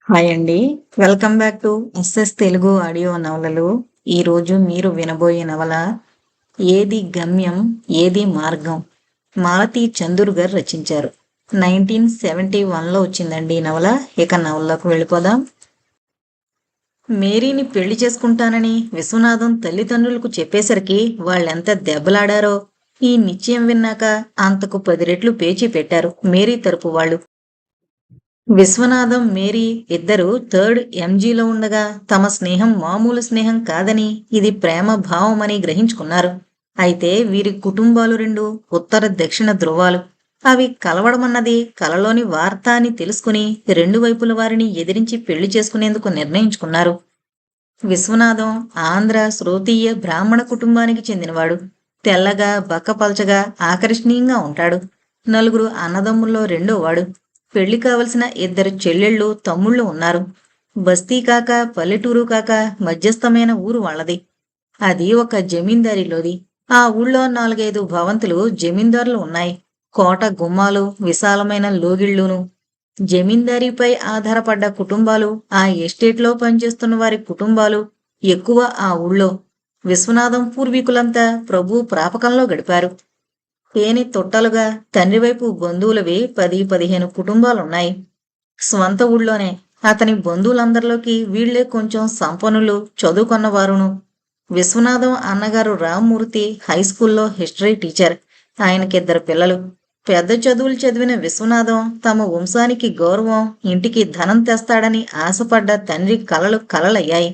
Hi అండి. Welcome back to SS Telugu audio నవలలు. ఈరోజు మీరు వినబోయే నవల ఏది గమ్యం ఏది మార్గం. మాలతి చందూర్ గారు రచించారు. 1971లో వచ్చిందండి ఈ నవల. ఇక నవల్లోకి వెళ్ళిపోదాం. మేరీని పెళ్లి చేసుకుంటానని విశ్వనాథం తల్లిదండ్రులకు చెప్పేసరికి వాళ్ళెంత దెబ్బలాడారో. ఈ నిశ్చయం విన్నాక అంతకు 10 రెట్లు పేచీ పెట్టారు మేరీ తరపు వాళ్ళు. విశ్వనాథం, మేరీ ఇద్దరు థర్డ్ ఎంజీలో ఉండగా తమ స్నేహం మామూలు స్నేహం కాదని, ఇది ప్రేమ భావమని గ్రహించుకున్నారు. అయితే వీరి కుటుంబాలు రెండు ఉత్తర దక్షిణ ధృవాలు. అవి కలవడమన్నది కలలోని వార్త అని తెలుసుకుని రెండు వైపుల వారిని ఎదిరించి పెళ్లి చేసుకునేందుకు నిర్ణయించుకున్నారు. విశ్వనాథం ఆంధ్ర శ్రోతీయ బ్రాహ్మణ కుటుంబానికి చెందినవాడు. తెల్లగా బక్కపల్చగా ఆకర్షణీయంగా ఉంటాడు. నలుగురు అన్నదమ్ముల్లో రెండోవాడు. పెళ్లి కావలసిన 2 చెల్లెళ్ళు తమ్ముళ్ళు ఉన్నారు. బస్తీ కాక పల్లెటూరు కాక మధ్యస్థమైన ఊరు వాళ్ళది. అది ఒక జమీందారీలోది. ఆ ఊళ్ళో 4-5 భవంతులు జమీందారులు ఉన్నాయి. కోట గుమ్మాలు, విశాలమైన లోగిళ్ళును. జమీందారీపై ఆధారపడ్డ కుటుంబాలు, ఆ ఎస్టేట్లో పనిచేస్తున్న వారి కుటుంబాలు ఎక్కువ ఆ ఊళ్ళో. విశ్వనాథం పూర్వీకులంతా ప్రభు ప్రాపకంలో గడిపారు. పేని తొట్టలుగా తండ్రివైపు బంధువులవి 10-15 కుటుంబాలున్నాయి. స్వంత ఊళ్ళోనే. అతని బంధువులందరిలోకి వీళ్లే కొంచెం సంపన్నులు, చదువుకొన్నవారును. విశ్వనాథం అన్నగారు రామ్మూర్తి హైస్కూల్లో హిస్టరీ టీచర్. ఆయనకిద్దరు పిల్లలు. పెద్ద చదువులు చదివిన విశ్వనాథం తమ వంశానికి గౌరవం, ఇంటికి ధనం తెస్తాడని ఆశపడ్డ తండ్రి కలలు కలలయ్యాయి.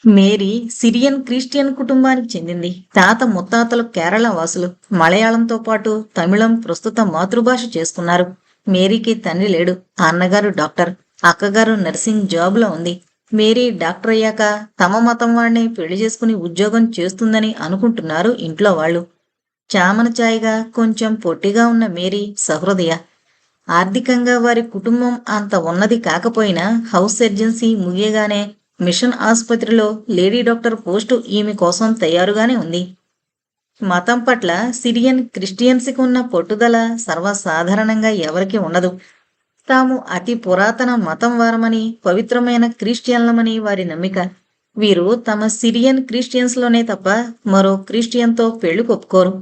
మేరీ సిరియన్ క్రిస్టియన్ కుటుంబానికి చెందింది. తాత ముత్తాతలు కేరళ వాసులు. మలయాళంతో పాటు తమిళం ప్రస్తుత మాతృభాష చేసుకున్నారు. మేరీకి తండ్రి లేడు. అన్నగారు డాక్టర్, అక్కగారు నర్సింగ్ జాబ్లో ఉంది. మేరీ డాక్టర్ అయ్యాక తమ మతం వాడిని పెళ్లి చేసుకుని ఉద్యోగం చేస్తుందని అనుకుంటున్నారు ఇంట్లో వాళ్ళు. చామన ఛాయగా కొంచెం పొట్టిగా ఉన్న మేరీ సహృదయ. ఆర్థికంగా వారి కుటుంబం అంత ఉన్నది కాకపోయినా హౌస్ సర్జెన్సీ ముగియగానే మిషన్ ఆసుపత్రిలో లేడీ డాక్టర్ పోస్టు ఈమె కోసం తయారుగానే ఉంది. మతం పట్ల సిరియన్ క్రిస్టియన్స్కి ఉన్న పట్టుదల సర్వసాధారణంగా ఎవరికీ ఉండదు. తాము అతి పురాతన మతం వారమని, పవిత్రమైన క్రిస్టియన్లమని వారి నమ్మిక. వీరు తమ సిరియన్ క్రిస్టియన్స్లోనే తప్ప మరో క్రిస్టియన్తో పెళ్లి ఒప్పుకోరు.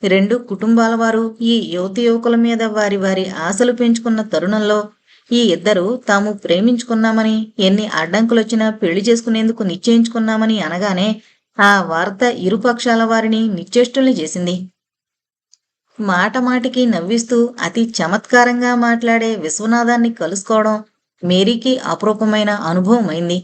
రెండు కుటుంబాల వారు ఈ యువతి యువకుల మీద వారి వారి ఆశలు పెంచుకున్న తరుణంలో ఈ ఇద్దరు తాము ప్రేమించుకున్నామని, ఎన్ని అడ్డంకులొచ్చినా పెళ్లి చేసుకునేందుకు నిశ్చయించుకున్నామని అనగానే ఆ వార్త ఇరుపక్షాల వారిని నిశ్చేష్టుల్ని చేసింది. మాట మాటికి నవ్విస్తూ అతి చమత్కారంగా మాట్లాడే విశ్వనాథాన్ని కలుసుకోవడం మేరీకి అపురూపమైన అనుభవమైంది.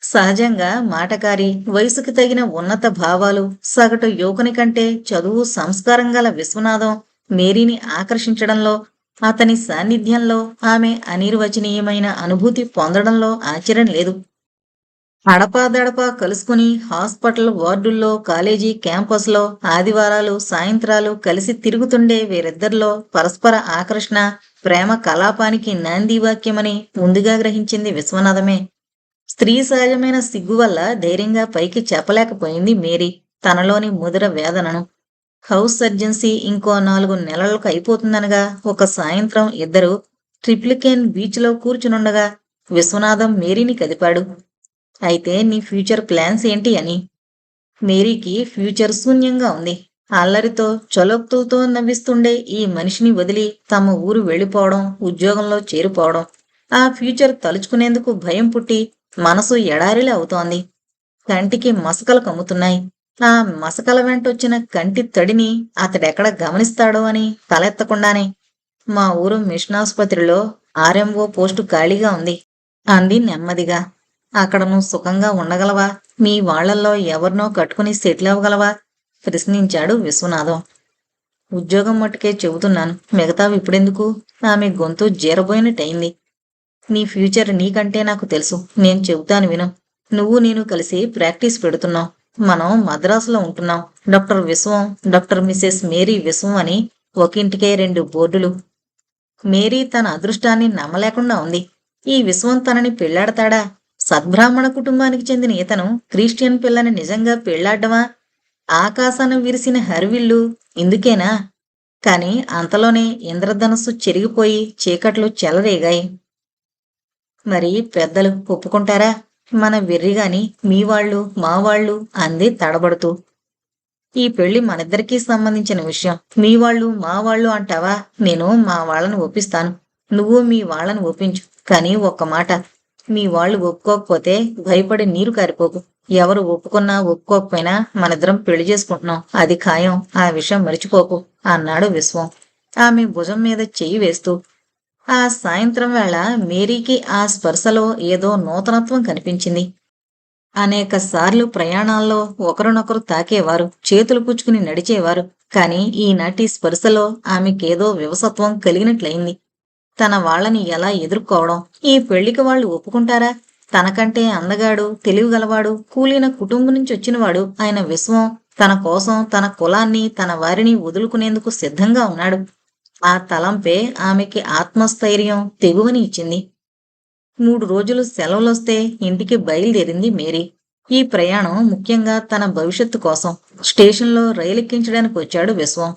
సహజంగా మాటకారి, వయసుకు తగిన ఉన్నత భావాలు, సగటు యువకుని కంటే చదువు సంస్కారం గల విశ్వనాథం మేరీని ఆకర్షించడంలో, అతని సాన్నిధ్యంలో ఆమె అనిర్వచనీయమైన అనుభూతి పొందడంలో ఆశ్చర్యం లేదు. అడపాదడపా కలుసుకుని హాస్పిటల్ వార్డుల్లో, కాలేజీ క్యాంపస్లో ఆదివారాలు సాయంత్రాలు కలిసి తిరుగుతుండే వీరిద్దరిలో పరస్పర ఆకర్షణ ప్రేమ కలాపానికి నాంది వాక్యమని ముందుగా గ్రహించింది విశ్వనాథమే. స్త్రీ సహజమైన సిగ్గు వల్ల ధైర్యంగా పైకి చెప్పలేకపోయింది మేరీ తనలోని ముదిర వేదనను. హౌస్ సర్జెన్సీ ఇంకో 4 నెలలకు అయిపోతుందనగా ఒక సాయంత్రం ఇద్దరు ట్రిప్లికేన్ బీచ్లో కూర్చునుండగా విశ్వనాథం మేరీని కదిపాడు. అయితే నీ ఫ్యూచర్ ప్లాన్స్ ఏంటి అని. మేరీకి ఫ్యూచర్ శూన్యంగా ఉంది. అల్లరితో చొలొక్తులతో నవ్విస్తుండే ఈ మనిషిని వదిలి తమ ఊరు వెళ్ళిపోవడం, ఉద్యోగంలో చేరిపోవడం. ఆ ఫ్యూచర్ తలుచుకునేందుకు భయం పుట్టి మనసు ఎడారిలా అవుతోంది. కంటికి మసకలు కమ్ముతున్నాయి. ఆ మసకల వెంటొచ్చిన కంటి తడిని అతడెక్కడ గమనిస్తాడో అని తలెత్తకుండానే, మా ఊరు మిషనాసుపత్రిలో ఆర్ఎంఓ పోస్టు ఖాళీగా ఉంది అంది నెమ్మదిగా. అక్కడ నువ్వు సుఖంగా ఉండగలవా? మీ వాళ్లల్లో ఎవరినో కట్టుకుని సెటిల్ అవ్వగలవా? ప్రశ్నించాడు విశ్వనాథం. ఉద్యోగం మట్టుకే చెబుతున్నాను, మిగతావి ఇప్పుడెందుకు? ఆమె గొంతు జీరబోయినట్టయింది. నీ ఫ్యూచర్ నీకంటే నాకు తెలుసు. నేను చెబుతాను విను. నువ్వు నేను కలిసి ప్రాక్టీస్ పెడుతున్నాం. మనం మద్రాసులో ఉంటున్నాం. డాక్టర్ విశ్వం, డాక్టర్ మిసెస్ మేరీ విశ్వం అని ఒకింటికే 2 బోర్డులు. మేరీ తన అదృష్టాన్ని నమ్మలేకుండా ఉంది. ఈ విశ్వం తనని పెళ్లాడతాడా? సద్బ్రాహ్మణ కుటుంబానికి చెందిన ఇతను క్రిస్టియన్ పిల్లని నిజంగా పెళ్లాడ్డమా? ఆకాశాన విరిసిన హరివిల్లు ఇందుకేనా? కాని అంతలోనే ఇంద్రధనస్సు చెరిగిపోయి చీకట్లు చెలరేగాయి. మరి పెద్దలు ఒప్పుకుంటారా? మన వెర్రిగాని మీ వాళ్ళు మా వాళ్ళు అంది తడబడుతూ. ఈ పెళ్లి మనిద్దరికీ సంబంధించిన విషయం. మీ వాళ్ళు మా వాళ్ళు అంటావా? నేను మా వాళ్ళని ఒప్పిస్తాను. నువ్వు మీ వాళ్ళని ఒప్పించు. కానీ ఒక్క మాట, మీ వాళ్ళు ఒప్పుకోకపోతే భయపడి నీరు కారిపోకు. ఎవరు ఒప్పుకున్నా ఒప్పుకోకపోయినా మనిద్దరం పెళ్లి చేసుకుంటున్నాం, అది ఖాయం. ఆ విషయం మరిచిపోకు అన్నాడు విశ్వం ఆమె భుజం మీద చెయ్యి వేస్తూ. ఆ సాయంత్రం వేళ మేరీకి ఆ స్పర్శలో ఏదో నూతనత్వం కనిపించింది. అనేక సార్లు ప్రయాణాల్లో ఒకరినొకరు తాకేవారు, చేతులు పుచ్చుకుని నడిచేవారు. కాని ఈనాటి స్పర్శలో ఆమెకేదో వివసత్వం కలిగినట్లయింది. తన వాళ్ళని ఎలా ఎదుర్కోవడం? ఈ పెళ్లికి వాళ్ళు ఒప్పుకుంటారా? తనకంటే అందగాడు, తెలివిగలవాడు, కూలీన కుటుంబం నుంచి వచ్చినవాడు ఆయన విశ్వం తన కోసం తన కులాన్ని తన వారిని వదులుకునేందుకు సిద్ధంగా ఉన్నాడు. ఆ తలంపే ఆమెకి ఆత్మస్థైర్యం, తెగువని ఇచ్చింది. 3 రోజులు సెలవులొస్తే ఇంటికి బయలుదేరింది మేరీ. ఈ ప్రయాణం ముఖ్యంగా తన భవిష్యత్తు కోసం. స్టేషన్లో రైలెక్కించడానికి వచ్చాడు విశ్వం.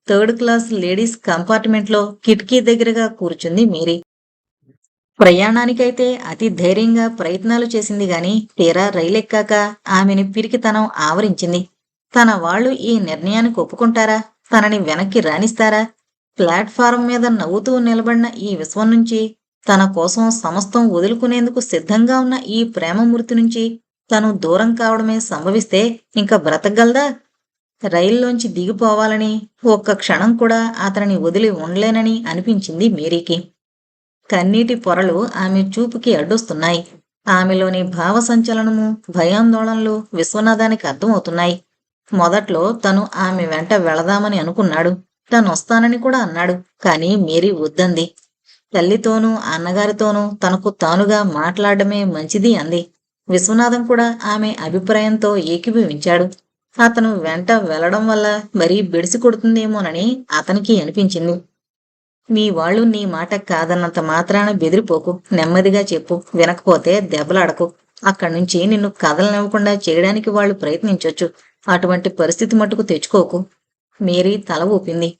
3rd క్లాస్ లేడీస్ కంపార్ట్మెంట్లో కిటికీ దగ్గరగా కూర్చుంది మేరీ. ప్రయాణానికైతే అతి ధైర్యంగా ప్రయత్నాలు చేసింది గాని తీరా రైలెక్కాక ఆమెని పిరికితనం ఆవరించింది. తన వాళ్ళు ఈ నిర్ణయానికి ఒప్పుకుంటారా? తనని వెనక్కి రానిస్తారా? ప్లాట్ఫారం మీద నవ్వుతూ నిలబడిన ఈ విశ్వం నుంచి, తన కోసం సమస్తం వదులుకునేందుకు సిద్ధంగా ఉన్న ఈ ప్రేమమూర్తి నుంచి తను దూరం కావడమే సంభవిస్తే ఇంక బ్రతకగలదా? రైల్లోంచి దిగిపోవాలని, ఒక్క క్షణం కూడా అతనిని వదిలి ఉండలేనని అనిపించింది మేరీకి. కన్నీటి పొరలు ఆమె చూపుకి అడ్డొస్తున్నాయి. ఆమెలోని భావ సంచలనము, భయాందోళనలు విశ్వనాథానికి అర్థమవుతున్నాయి. మొదట్లో తను ఆమె వెంట వెళదామని అనుకున్నాడు. తనొస్తానని కూడా అన్నాడు. కాని మేరీ వద్దంది. తల్లితోనూ అన్నగారితోనూ తనకు తానుగా మాట్లాడమే మంచిది అంది. విశ్వనాథం కూడా ఆమె అభిప్రాయంతో ఏకీభవించాడు. అతను వెంట వెళ్లడం వల్ల మరీ బెడిసి కొడుతుందేమోనని అతనికి అనిపించింది. మీ వాళ్ళు నీ మాట కాదన్నంత మాత్రాన బెదిరిపోకు. నెమ్మదిగా చెప్పు. వినకపోతే దెబ్బలాడకు. అక్కడ్నుంచి నిన్ను కదలనివ్వకుండా చేయడానికి వాళ్ళు ప్రయత్నించొచ్చు. అటువంటి పరిస్థితి మట్టుకు తెచ్చుకోకు. మేరీ తల ఊపింది.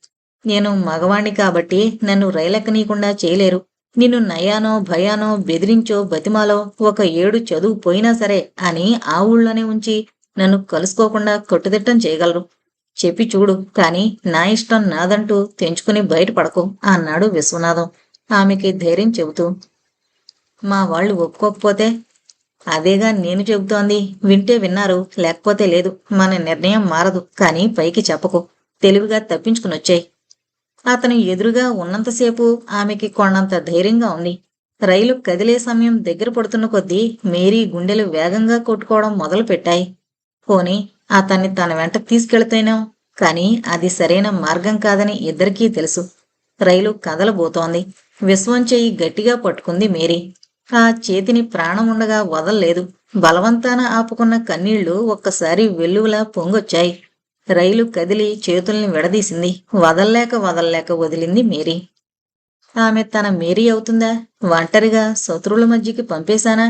నేను మగవాణ్ణి కాబట్టి నన్ను రైలెక్కనీయకుండా చేయలేరు. నిన్ను నయానో భయానో బెదిరించో బతిమాలో 1 ఏడు చదువు పోయినా సరే అని ఆ ఊళ్ళోనే ఉంచి నన్ను కలుసుకోకుండా కట్టుదిట్టం చేయగలరు. చెప్పి చూడు. కాని నా ఇష్టం నాదంటూ తెంచుకుని బయటపడకు అన్నాడు విశ్వనాథం ఆమెకి ధైర్యం చెబుతూ. మా వాళ్ళు ఒప్పుకోకపోతే? అదేగా నేను చెబుతోంది. వింటే విన్నారు, లేకపోతే లేదు. మన నిర్ణయం మారదు. కాని పైకి చెప్పకు. తెలివిగా తప్పించుకునొచ్చాయి. అతను ఎదురుగా ఉన్నంతసేపు ఆమెకి కొండంత ధైర్యంగా ఉంది. రైలు కదిలే సమయం దగ్గర పడుతున్న కొద్దీ మేరీ గుండెలు వేగంగా కొట్టుకోవడం మొదలుపెట్టాయి. పోనీ అతన్ని తన వెంట తీసుకెళితేనో? కాని అది సరైన మార్గం కాదని ఇద్దరికీ తెలుసు. రైలు కదలబోతోంది. విశ్వం చెయ్యి గట్టిగా పట్టుకుంది మేరీ. ఆ చేతిని ప్రాణం ఉండగా వదల్లేదు. బలవంతాన ఆపుకున్న కన్నీళ్లు ఒక్కసారి వెల్లువలా పొంగొచ్చాయి. రైలు కదిలి చేతుల్ని విడదీసింది. వదల్లేక వదిలింది మేరీ. ఆమె తన మేరీ అవుతుందా? ఒంటరిగా శత్రువుల మధ్యకి పంపేశానా?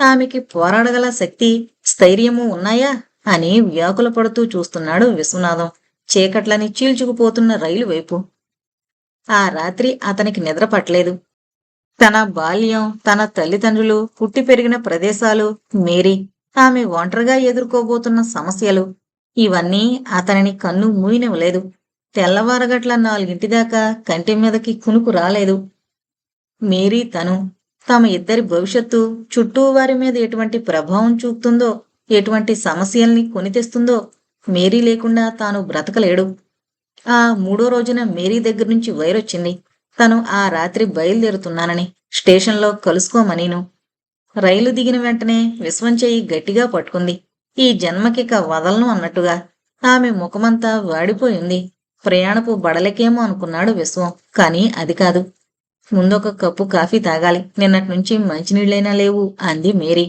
ఆమెకి పోరాడగల శక్తి, స్థైర్యము ఉన్నాయా అని వ్యాకుల పడుతూ చూస్తున్నాడు విశ్వనాథం చీకట్లని చీల్చుకుపోతున్న రైలు వైపు. ఆ రాత్రి అతనికి నిద్ర పట్టలేదు. తన బాల్యం, తన తల్లిదండ్రులు, పుట్టి పెరిగిన ప్రదేశాలు, మేరీ, ఆమె ఒంటరిగా ఎదుర్కోబోతున్న సమస్యలు, ఇవన్నీ అతనిని కన్ను మూయనివ్వలేదు. తెల్లవారగట్ల 4 దాకా కంటి మీదకి కునుకు రాలేదు. మేరీ తను, తమ ఇద్దరి భవిష్యత్తు చుట్టూ వారి మీద ఎటువంటి ప్రభావం చూపుతుందో, ఎటువంటి సమస్యల్ని కొనితెస్తుందో మేరీ లేకుండా తాను బ్రతకలేడు. ఆ 3వ రోజున మేరీ దగ్గర నుంచి వైరొచ్చింది. తను ఆ రాత్రి బయలుదేరుతున్నానని, స్టేషన్లో కలుసుకోమనీను. రైలు దిగిన వెంటనే విశ్వం చెయ్యి గట్టిగా పట్టుకుంది. ఈ జన్మకిక వదలను అన్నట్టుగా. ఆమె ముఖమంతా వాడిపోయింది. ప్రయాణపు బడలకేమో అనుకున్నాడు విశ్వం. కాని అది కాదు. ముందొక కప్పు కాఫీ తాగాలి. నిన్నట్నుంచి మంచినీళ్ళైనా లేవు అంది మేరీ.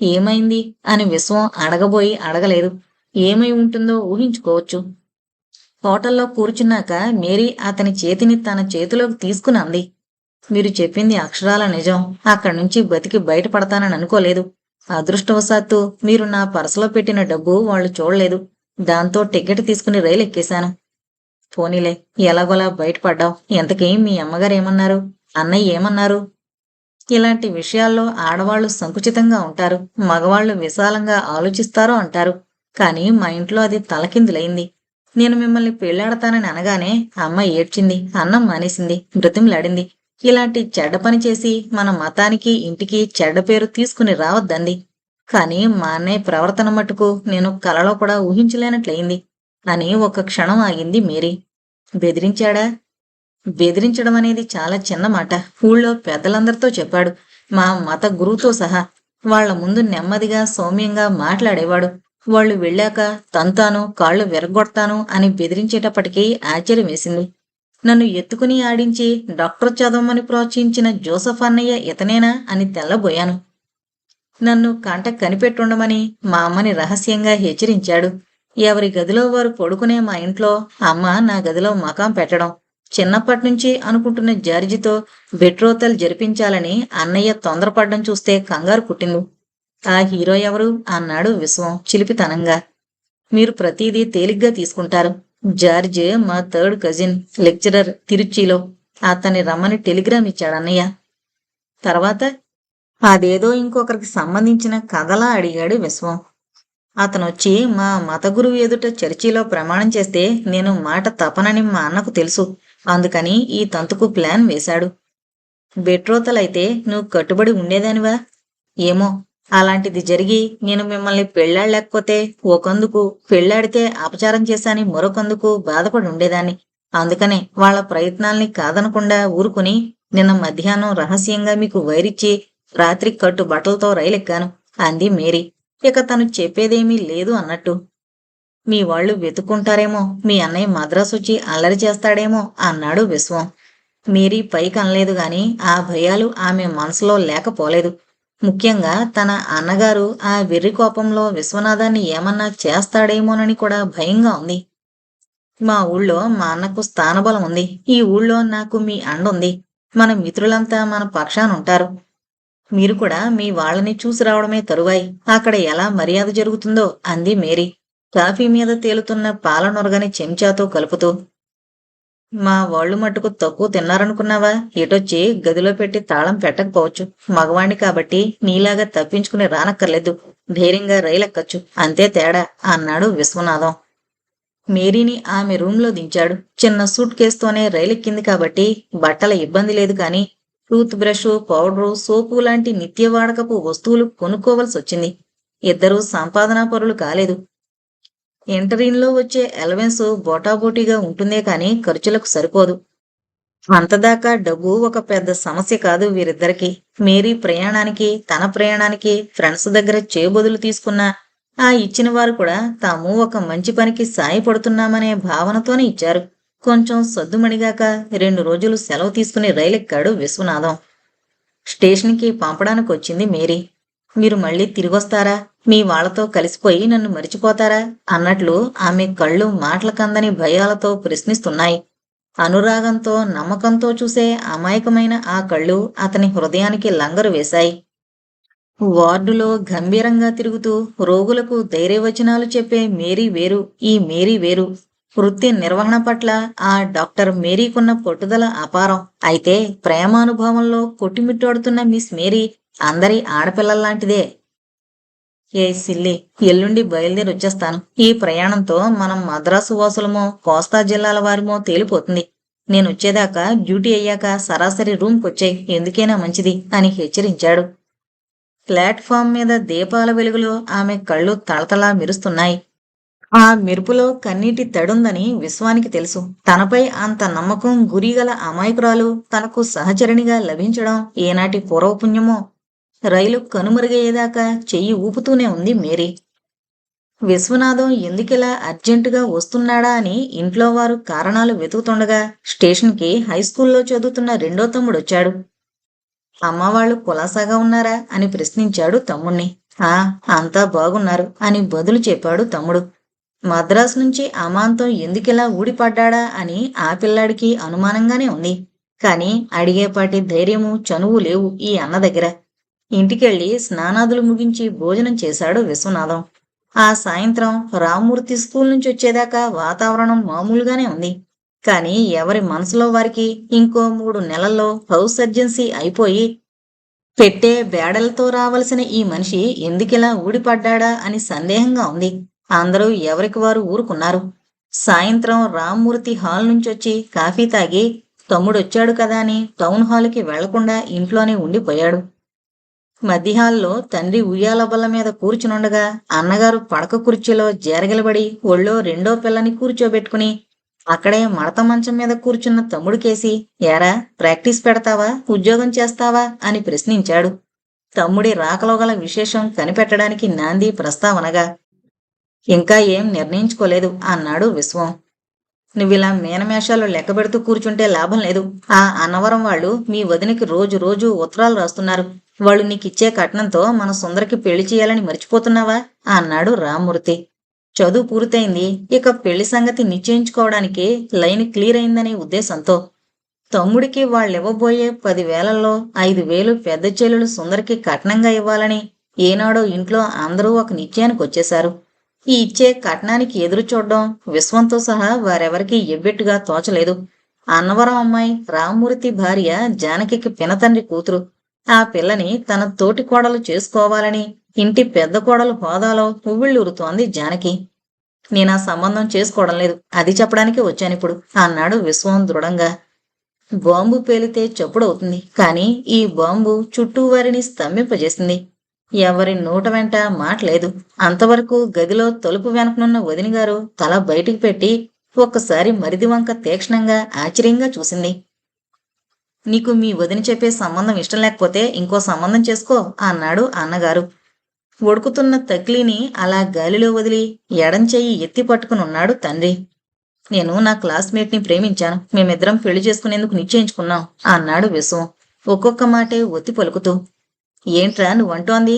ఏమైంది అని విశ్వం అడగబోయి అడగలేదు. ఏమై ఉంటుందో ఊహించుకోవచ్చు. హోటల్లో కూర్చున్నాక మేరీ అతని చేతిని తన చేతిలోకి తీసుకుని అంది. మీరు చెప్పింది అక్షరాల నిజం. అక్కడి నుంచి బతికి బయటపడతానని అనుకోలేదు. అదృష్టవశాత్తు మీరు నా పర్సులో పెట్టిన డబ్బు వాళ్ళు చూడలేదు. దాంతో టికెట్ తీసుకుని రైలు ఎక్కేశాను. పోనీలే, ఎలాగోలా బయటపడ్డావు. ఎంతకీ మీ అమ్మగారు ఏమన్నారు? అన్నయ్య ఏమన్నారు? ఇలాంటి విషయాల్లో ఆడవాళ్లు సంకుచితంగా ఉంటారు, మగవాళ్లు విశాలంగా ఆలోచిస్తారో అంటారు. కానీ మా ఇంట్లో అది తలకిందులైంది. నేను మిమ్మల్ని పెళ్లాడతానని అనగానే అమ్మ ఏడ్చింది, అన్నం మానేసింది, బ్రతిమలాడింది. ఇలాంటి చెడ్డ పని చేసి మన మతానికి ఇంటికి చెడ్డ పేరు తీసుకుని రావద్దంది. కానీ మా అన్నయ్య ప్రవర్తన మటుకు నేను కలలో కూడా ఊహించలేనట్లయింది అని ఒక క్షణం ఆగింది మేరీ. బెదిరించాడా? బెదిరించడం అనేది చాలా చిన్న మాట. ఊళ్ళో పెద్దలందరితో చెప్పాడు, మా మత గురువుతో సహా. వాళ్ల ముందు నెమ్మదిగా సౌమ్యంగా మాట్లాడేవాడు. వాళ్ళు వెళ్ళాక తంతాను, కాళ్ళు విరగొడతాను అని బెదిరించేటప్పటికీ ఆశ్చర్యం వేసింది. నన్ను ఎత్తుకుని ఆడించి డాక్టర్ చదవమని ప్రోత్సహించిన జోసఫ్ అన్నయ్య ఇతనేనా అని తెల్లబోయాను. నన్ను కంట కనిపెట్టుండమని మా అమ్మని రహస్యంగా హెచ్చరించాడు. ఎవరి గదిలో వారు పడుకునే మా ఇంట్లో అమ్మ నా గదిలో మకాం పెట్టడం, చిన్నప్పటినుంచి అనుకుంటున్న జార్జితో బెట్రోతల్ జరిపించాలని అన్నయ్య తొందరపడ్డం చూస్తే కంగారు పుట్టింది. ఆ హీరో ఎవరు అన్నాడు విశ్వం చిలిపితనంగా. మీరు ప్రతిదీ తేలిగ్గా తీసుకుంటారు. జార్జ్ మా థర్డ్ కజిన్, లెక్చరర్ తిరుచిలో. అతన్ని రమ్మని టెలిగ్రామ్ ఇచ్చాడు అన్నయ్య. తర్వాత అదేదో ఇంకొకరికి సంబంధించిన కథలా అడిగాడు విశ్వం. అతనొచ్చి మా మత గురువు ఎదుట చర్చిలో ప్రమాణం చేస్తే నేను మాట తపనని మా అన్నకు తెలుసు. అందుకని ఈ తంతుకు ప్లాన్ వేశాడు. బెట్రోతలైతే నువ్వు కట్టుబడి ఉండేదానివా? ఏమో, అలాంటిది జరిగి నేను మిమ్మల్ని పెళ్లాడలేకపోతే ఒకందుకు, పెళ్లాడితే అపచారం చేశాని మరొకందుకు బాధపడి ఉండేదాన్ని. అందుకనే వాళ్ల ప్రయత్నాల్ని కాదనకుండా ఊరుకుని నిన్న మధ్యాహ్నం రహస్యంగా మీకు వైరిచ్చి రాత్రి కట్టు బట్టలతో రైలెక్కాను అంది మేరీ. ఇక తను చెప్పేదేమీ లేదు అన్నట్టు. మీ వాళ్ళు వెతుక్కుంటారేమో, మీ అన్నయ్య మద్రాసు వచ్చి అల్లరి చేస్తాడేమో అన్నాడు విశ్వం. మేరీ పైకి అనలేదు గాని ఆ భయాలు ఆమె మనసులో లేకపోలేదు. ముఖ్యంగా తన అన్నగారు ఆ వెర్రి కోపంలో విశ్వనాథాన్ని ఏమన్నా చేస్తాడేమోనని కూడా భయంగా ఉంది. మా ఊళ్ళో మా అన్నకు స్థానబలం ఉంది. ఈ ఊళ్ళో నాకు మీ అండుంది. మన మిత్రులంతా మన పక్షానుంటారు. మీరు కూడా మీ వాళ్ళని చూసి రావడమే తరువాయి. అక్కడ ఎలా మర్యాద జరుగుతుందో అంది మేరీ కాఫీ మీద తేలుతున్న పాలనొరగని చెంచాతో కలుపుతూ. మా వాళ్ళు మట్టుకు తక్కువ తిన్నారనుకున్నావా? ఎటొచ్చి గదిలో పెట్టి తాళం పెట్టకపోవచ్చు. మగవాణ్ణి కాబట్టి నీలాగా తప్పించుకుని రానక్కర్లేదు. ధైర్యంగా రైలెక్కచ్చు, అంతే తేడా అన్నాడు విశ్వనాథం. మేరీని ఆమె రూంలో దించాడు. చిన్న సూట్ కేసుతోనే రైలెక్కింది కాబట్టి బట్టల ఇబ్బంది లేదు కాని టూత్ బ్రష్, పౌడరు, సోపు లాంటి నిత్యవాడకపు వస్తువులు కొనుక్కోవలసి వచ్చింది. ఇద్దరూ సంపాదనా పరులు కాలేదు. ఇంటరీన్లో వచ్చే అలవెన్స్ బోటాబోటీగా ఉంటుందే కాని ఖర్చులకు సరిపోదు. అంతదాకా డబ్బు ఒక పెద్ద సమస్య కాదు వీరిద్దరికి. మేరీ ప్రయాణానికి, తన ప్రయాణానికి ఫ్రెండ్స్ దగ్గర చేబదులు తీసుకున్నా ఆ ఇచ్చిన వారు కూడా తాము ఒక మంచి పనికి సాయపడుతున్నామనే భావనతోనే ఇచ్చారు. కొంచెం సద్దుమణిగాక 2 రోజులు సెలవు తీసుకుని రైలెక్కాడు విశ్వనాథం. స్టేషన్కి పంపడానికి వచ్చింది మేరీ. మీరు మళ్ళీ తిరిగొస్తారా? మీ వాళ్లతో కలిసిపోయి నన్ను మరిచిపోతారా అన్నట్లు ఆమె కళ్ళు మాటలకందని భయాలతో ప్రశ్నిస్తున్నాయి. అనురాగంతో, నమ్మకంతో చూసే అమాయకమైన ఆ కళ్ళు అతని హృదయానికి లంగరు వేశాయి. వార్డులో గంభీరంగా తిరుగుతూ రోగులకు ధైర్యవచనాలు చెప్పే మేరీ వేరు, ఈ మేరీ వేరు. వృత్తి నిర్వహణ పట్ల ఆ డాక్టర్ మేరీకున్న పట్టుదల అపారం. అయితే ప్రేమానుభవంలో కొట్టిమిట్టాడుతున్న మిస్ మేరీ అందరి ఆడపిల్లల్లాంటిదే. ఏ సిల్లి, ఎల్లుండి బయలుదేరి వచ్చేస్తాను. ఈ ప్రయాణంతో మనం మద్రాసు వాసులమో కోస్తా జిల్లాల వారిమో తేలిపోతుంది. నేనొచ్చేదాకా డ్యూటీ అయ్యాక సరాసరి రూమ్కొచ్చేయ్, ఎందుకైనా మంచిది అని హెచ్చరించాడు. ప్లాట్ఫామ్ మీద దీపాల వెలుగులో ఆమె కళ్ళు తళతళా మెరుస్తున్నాయి. ఆ మెరుపులో కన్నీటి తడుందని విశ్వానికి తెలుసు. తనపై అంత నమ్మకం గురిగల అమాయకురాలు తనకు సహచరిణిగా లభించడం ఏనాటి పూర్వపుణ్యమో. రైలు కనుమరుగయ్యేదాకా చెయ్యి ఊపుతూనే ఉంది మేరీ. విశ్వనాథం ఎందుకిలా అర్జెంటుగా వస్తున్నాడా అని ఇంట్లో వారు కారణాలు వెతుకుతుండగా స్టేషన్కి హైస్కూల్లో చదువుతున్న 2వ తమ్ముడొచ్చాడు. అమ్మవాళ్లు కులాసాగా ఉన్నారా అని ప్రశ్నించాడు తమ్ముణ్ణి. ఆ, అంతా బాగున్నారు అని బదులు చెప్పాడు తమ్ముడు. మద్రాసు నుంచి అమాంతం ఎందుకిలా ఊడిపడ్డాడా అని ఆ పిల్లాడికి అనుమానంగానే ఉంది. కాని అడిగేపాటి ధైర్యము, చనువు లేవు ఈ అన్న దగ్గర. ఇంటికెళ్ళి స్నానాదులు ముగించి భోజనం చేశాడు విశ్వనాథం. ఆ సాయంత్రం రామ్మూర్తి స్కూల్ నుంచి వచ్చేదాకా వాతావరణం మామూలుగానే ఉంది. కాని ఎవరి మనసులో వారికి ఇంకో 3 నెలల్లో హౌస్ సర్జెన్సీ అయిపోయి పెట్టే బేడలతో రావలసిన ఈ మనిషి ఎందుకిలా ఊడిపడ్డాడా అని సందేహంగా ఉంది. అందరూ ఎవరికి వారు ఊరుకున్నారు. సాయంత్రం రామ్మూర్తి హాల్ నుంచొచ్చి కాఫీ తాగి తమ్ముడొచ్చాడు కదా అని టౌన్ హాలుకి వెళ్లకుండా ఇంట్లోనే ఉండిపోయాడు. మధ్యహాల్లో తండ్రి ఉయ్యాల బల్ల మీద కూర్చునుండగా అన్నగారు పడక కుర్చీలో జేరగిలబడి ఒళ్ళో రెండో పిల్లని కూర్చోబెట్టుకుని అక్కడే మడత మంచం మీద కూర్చున్న తమ్ముడికేసి ఏరా ప్రాక్టీస్ పెడతావా ఉద్యోగం చేస్తావా అని ప్రశ్నించాడు. తమ్ముడి రాకలో గల విశేషం కనిపెట్టడానికి నాంది ప్రస్తావనగా. ఇంకా ఏం నిర్ణయించుకోలేదు అన్నాడు విశ్వం. నువ్విలా మీనమేషాలు లెక్కబెడుతూ కూర్చుంటే లాభం లేదు. ఆ అన్నవరం వాళ్ళు మీ వదినకి రోజు రోజు ఉత్తరాలు రాస్తున్నారు. వాళ్ళు నీకిచ్చే కట్నంతో మన సుందరికి పెళ్లి చేయాలని మర్చిపోతున్నావా అన్నాడు రామ్మూర్తి. చదువు పూర్తయింది, ఇక పెళ్లి సంగతి నిశ్చయించుకోవడానికి లైన్ క్లియర్ అయిందనే ఉద్దేశంతో. తమ్ముడికి వాళ్ళివ్వబోయే 10,000లో 5,000 పెద్ద చెల్లెలు సుందరికి కట్నంగా ఇవ్వాలని ఏనాడో ఇంట్లో అందరూ ఒక నిశ్చయానికొచ్చేశారు. ఈ ఇచ్చే కట్నానికి ఎదురు చూడ్డం విశ్వంతో సహా వారెవరికీ ఎబ్బెట్టుగా తోచలేదు. అన్నవరం అమ్మాయి రామ్మూర్తి భార్య జానకికి పినతండ్రి కూతురు. ఆ పిల్లని తన తోటి కోడలు చేసుకోవాలని ఇంటి పెద్ద కోడలు హోదాలో పువ్విళ్ళూరుతోంది జానకి. నేనా సంబంధం చేసుకోవడం లేదు, అది చెప్పడానికి వచ్చానిప్పుడు అన్నాడు విశ్వం దృఢంగా. బాంబు పేలితే చప్పుడవుతుంది, కానీ ఈ బాంబు చుట్టూ వారిని స్తంభింపజేసింది. ఎవరి నోట వెంట మాటలేదు. అంతవరకు గదిలో తలుపు వెనకనున్న వదినగారు తల బయటికి పెట్టి ఒక్కసారి మరిది వంక తీక్షణంగా ఆశ్చర్యంగా చూసింది. నీకు మీ వదిన చెప్పే సంబంధం ఇష్టం లేకపోతే ఇంకో సంబంధం చేసుకో అన్నాడు అన్నగారు. ఉడుకుతున్న తక్లీని అలా గాలిలో వదిలి ఎడంచెయ్యి ఎత్తి పట్టుకునున్నాడు తండ్రి. నేను నా క్లాస్మేట్ని ప్రేమించాను, మేమిద్దరం పెళ్లి చేసుకునేందుకు నిశ్చయించుకున్నాం అన్నాడు విశ్వం ఒక్కొక్క మాటే ఒత్తి పలుకుతూ. ఏంట్రా నువ్వంటోంది?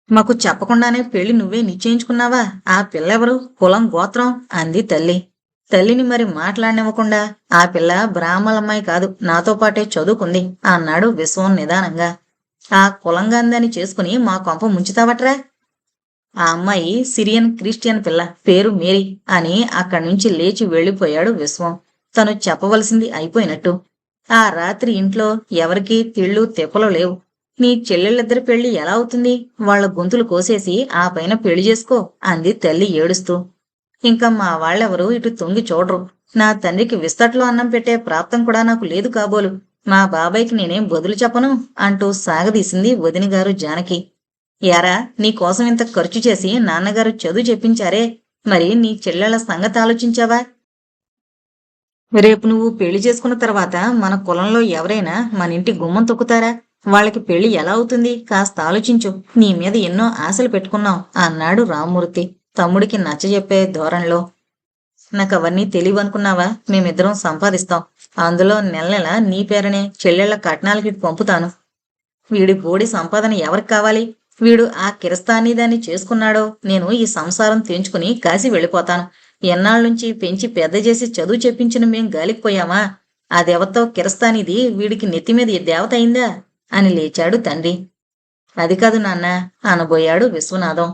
మాకు చెప్పకుండానే పెళ్లి నువ్వే నిశ్చయించుకున్నావా? ఆ పిల్లెవరు, కులం, గోత్రం అంది తల్లి. తల్లిని మరి మాట్లాడనివ్వకుండా ఆ పిల్ల బ్రాహ్మలమ్మాయి కాదు, నాతో పాటే చదువుకుంది అన్నాడు విశ్వం నిదానంగా. ఆ కులంగాందని చేసుకుని మా కొంప ముంచుతావట్రా? ఆ అమ్మాయి సిరియన్ క్రిస్టియన్ పిల్ల, పేరు మేరీ అని అక్కడి నుంచి లేచి వెళ్లిపోయాడు విశ్వం. తను చెప్పవలసింది అయిపోయినట్టు. ఆ రాత్రి ఇంట్లో ఎవరికీ తిళ్ళు తిప్పలు లేవు. నీ చెల్లెళ్ళిద్దరి పెళ్లి ఎలా అవుతుంది? వాళ్ల గొంతులు కోసేసి ఆ పైన పెళ్లి చేసుకో అంది తల్లి ఏడుస్తూ. ఇంకా మా వాళ్ళెవరూ ఇటు తొంగి చూడరు. నా తండ్రికి విస్తట్లో అన్నం పెట్టే ప్రాప్తం కూడా నాకు లేదు కాబోలు. మా బాబాయ్కి నేనేం బదులు చెప్పను అంటూ సాగదీసింది వదినగారు జానకి. యారా, నీకోసం ఇంత ఖర్చు చేసి నాన్నగారు చదువు చెప్పించారే, మరి నీ చెల్లెళ్ల సంగతి ఆలోచించావా? రేపు నువ్వు పెళ్లి చేసుకున్న తర్వాత మన కులంలో ఎవరైనా మన ఇంటి గుమ్మం తొక్కుతారా? వాళ్ళకి పెళ్లి ఎలా అవుతుంది? కాస్త ఆలోచించు. నీ మీద ఎన్నో ఆశలు పెట్టుకున్నాం అన్నాడు రామ్మూర్తి తమ్ముడికి నచ్చజెప్పే ధోరణిలో. నాకవన్నీ తెలియవనుకున్నావా? మేమిద్దరం సంపాదిస్తాం. అందులో నెల నెల నీ పేరనే చెల్లెళ్ల కట్నాలకి పంపుతాను. వీడి బోడి సంపాదన ఎవరికి కావాలి? వీడు ఆ కిరస్తానీ దాన్ని చేసుకున్నాడో నేను ఈ సంసారం తెంచుకుని కాసి వెళ్ళిపోతాను. ఎన్నాళ్ళనుంచి పెంచి పెద్ద చేసి చదువు చెప్పించిన మేం గాలికిపోయామా? ఆ దేవతో కిరస్తానిది వీడికి నెత్తిమీద దేవత అయిందా అని లేచాడు తండ్రి. అది కాదు నాన్న అనబోయాడు విశ్వనాథం.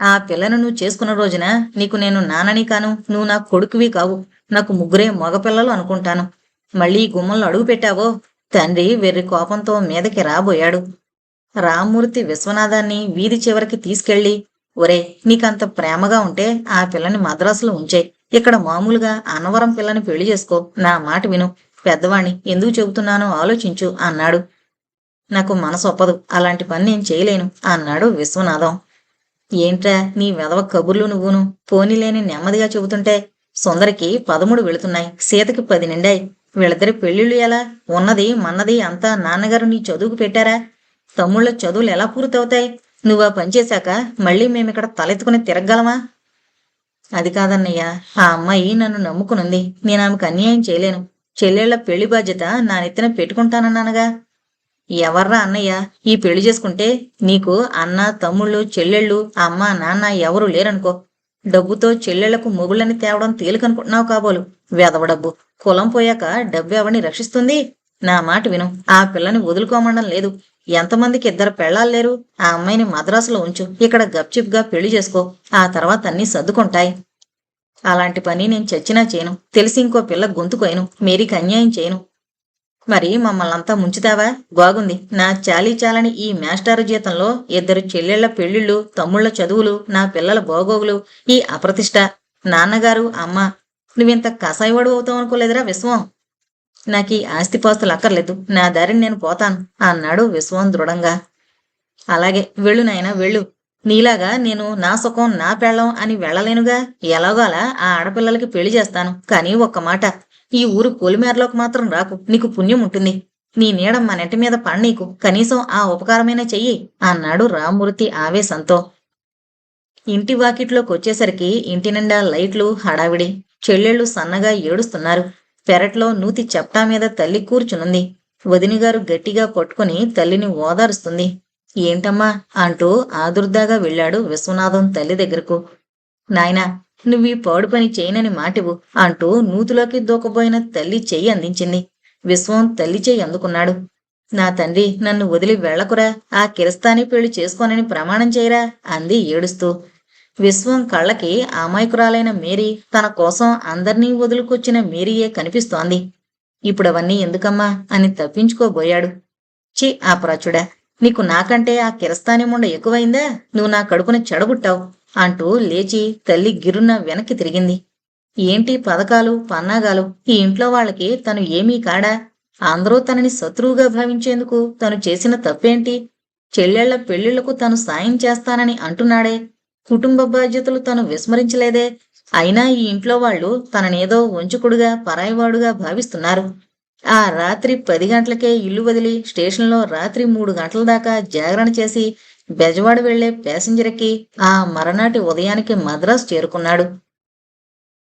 ఆ పిల్లను నువ్వు చేసుకున్న రోజున నీకు నేను నాన్నని కాను, నువ్వు నా కొడుకువి కావు. నాకు ముగ్గురే మగపిల్లలు అనుకుంటాను. మళ్ళీ గుమ్మంలో అడుగు పెట్టావో తండ్రి వెర్రి కోపంతో మీదకి రాబోయాడు. రామ్మూర్తి విశ్వనాథాన్ని వీధి చివరికి తీసుకెళ్లి, ఒరే, నీకంత ప్రేమగా ఉంటే ఆ పిల్లని మద్రాసులో ఉంచేయ్. ఇక్కడ మామూలుగా అన్నవరం పిల్లని పెళ్లి చేసుకో. నా మాట విను. పెద్దవాణ్ణి ఎందుకు చెబుతున్నానో ఆలోచించు అన్నాడు. నాకు మనసు ఒప్పదు, అలాంటి పని నేను చేయలేను అన్నాడు విశ్వనాథం. ఏంట్రా నీ వెధవ కబుర్లు నువ్వును? పోనీలేని నెమ్మదిగా చెబుతుంటే. సుందరికి 13 వెళుతున్నాయి, సీతకి 10 నిండాయి. వీళ్ళిద్దరి పెళ్లిళ్ళు ఎలా? ఉన్నది మన్నది అంతా నాన్నగారు నీ చదువుకు పెట్టారా? తమ్ముళ్ళ చదువులు ఎలా పూర్తవుతాయి? నువ్వా పనిచేశాక మళ్ళీ మేమిక్కడ తలెత్తుకుని తిరగలమా? అది కాదన్నయ్య, ఆ అమ్మాయి నన్ను నమ్ముకునుంది. నేను ఆమెకు అన్యాయం చేయలేను. చెల్లెళ్ల పెళ్లి బాధ్యత నా నెత్తిన పెట్టుకుంటానన్నానుగా. ఎవర్రా అన్నయ్య? ఈ పెళ్లి చేసుకుంటే నీకు అన్న, తమ్ముళ్ళు, చెల్లెళ్ళు, అమ్మ, నాన్న ఎవరూ లేరనుకో. డబ్బుతో చెల్లెళ్లకు మొగుళ్ళని తేవడం తేలికనుకుంటున్నావు కాబోలు. వెధవ డబ్బు. కులం పోయాక డబ్బు ఎవరిని రక్షిస్తుంది? నా మాట విను. ఆ పిల్లని వదులుకోమండం లేదు. ఎంతమందికి 2 పెళ్లాలు లేరు? ఆ అమ్మాయిని మద్రాసులో ఉంచు. ఇక్కడ గప్చిప్గా పెళ్లి చేసుకో. ఆ తర్వాత అన్నీ సర్దుకుంటాయి. అలాంటి పని నేను చచ్చినా చేయను. తెలిసి ఇంకో పిల్ల గొంతుకోయను. మేరీకి అన్యాయం చేయను. మరి మమ్మల్నంతా ముంచుతావా? బాగుంది. నా చాలీ చాలని ఈ మేస్టారు జీతంలో ఇద్దరు చెల్లెళ్ల పెళ్ళిళ్ళు, తమ్ముళ్ళ చదువులు, నా పిల్లల బాగోగులు, ఈ అప్రతిష్ట, నాన్నగారు, అమ్మ. నువ్వింత కసాయివాడు అవుతావనుకోలేదురా విశ్వం. నాకీ ఆస్తిపాస్తులు అక్కర్లేదు. నా దారిని నేను పోతాను అన్నాడు విశ్వం దృఢంగా. అలాగే వెళ్ళు నాయనా వెళ్ళు. నీలాగా నేను నా సుఖం నా పెళ్ళం అని వెళ్ళలేనుగా. ఎలాగోలా ఆ ఆడపిల్లలకి పెళ్లి చేస్తాను. కానీ ఒక్క మాట, ఈ ఊరు పొలిమేరలోకి మాత్రం రాకు. నీకు పుణ్యం ఉంటుంది. నీ నీడ మా నెట్టి మీద పడనీకు. కనీసం ఆ ఉపకారమైనా చెయ్యి అన్నాడు రామ్మూర్తి ఆవేశంతో. ఇంటి వాకిట్లోకొచ్చేసరికి ఇంటి నిండా లైట్లు, హడావిడి. చెల్లెళ్ళు సన్నగా ఏడుస్తున్నారు. పెరట్లో నూతి చెప్టా మీద తల్లి కూర్చునుంది. వదినిగారు గట్టిగా పట్టుకుని తల్లిని ఓదారుస్తుంది. ఏంటమ్మా అంటూ ఆదుర్దాగా వెళ్ళాడు విశ్వనాథం తల్లి దగ్గరకు. నాయనా, నువ్వీ పాడు పని చేయనని మాటివు అంటూ నూతిలోకి దూకబోయిన తల్లి చెయ్యి అందించింది. విశ్వం తల్లి చెయ్యి అందుకున్నాడు. నా తండ్రి, నన్ను వదిలి వెళ్ళకురా. ఆ కిరస్తాని పెళ్లి చేసుకోనని ప్రమాణం చేయరా అంది ఏడుస్తూ. విశ్వం కళ్ళకి అమాయకురాలైన మేరీ, తన కోసం అందర్నీ వదులుకొచ్చిన మేరీయే కనిపిస్తోంది. ఇప్పుడవన్నీ ఎందుకమ్మా అని తప్పించుకోబోయాడు. ఛీ అపరాచుడా, నీకు నాకంటే ఆ కిరస్తాని ముండ ఎక్కువైందా? నువ్వు నా కడుపున చెడబుట్టావు అంటూ లేచి తల్లి గిరున్న వెనక్కి తిరిగింది. ఏంటి పథకాలు, పన్నాగాలు? ఈ ఇంట్లో వాళ్ళకి తను ఏమీ కాడా? అందరూ తనని శత్రువుగా భావించేందుకు తను చేసిన తప్పేంటి? చెల్లెళ్ల పెళ్లిళ్లకు తను సాయం చేస్తానని అంటున్నాడే. కుటుంబ బాధ్యతలు తను విస్మరించలేదే. అయినా ఈ ఇంట్లో వాళ్ళు తననేదో వంచుకుడుగా, పరాయివాడుగా భావిస్తున్నారు. ఆ రాత్రి 10 గంటలకే ఇల్లు వదిలి స్టేషన్లో రాత్రి 3 గంటల దాకా జాగరణ చేసి బెజవాడ వెళ్లే ప్యాసింజర్ ఎక్కి ఆ మరనాటి ఉదయానికి మద్రాసు చేరుకున్నాడు.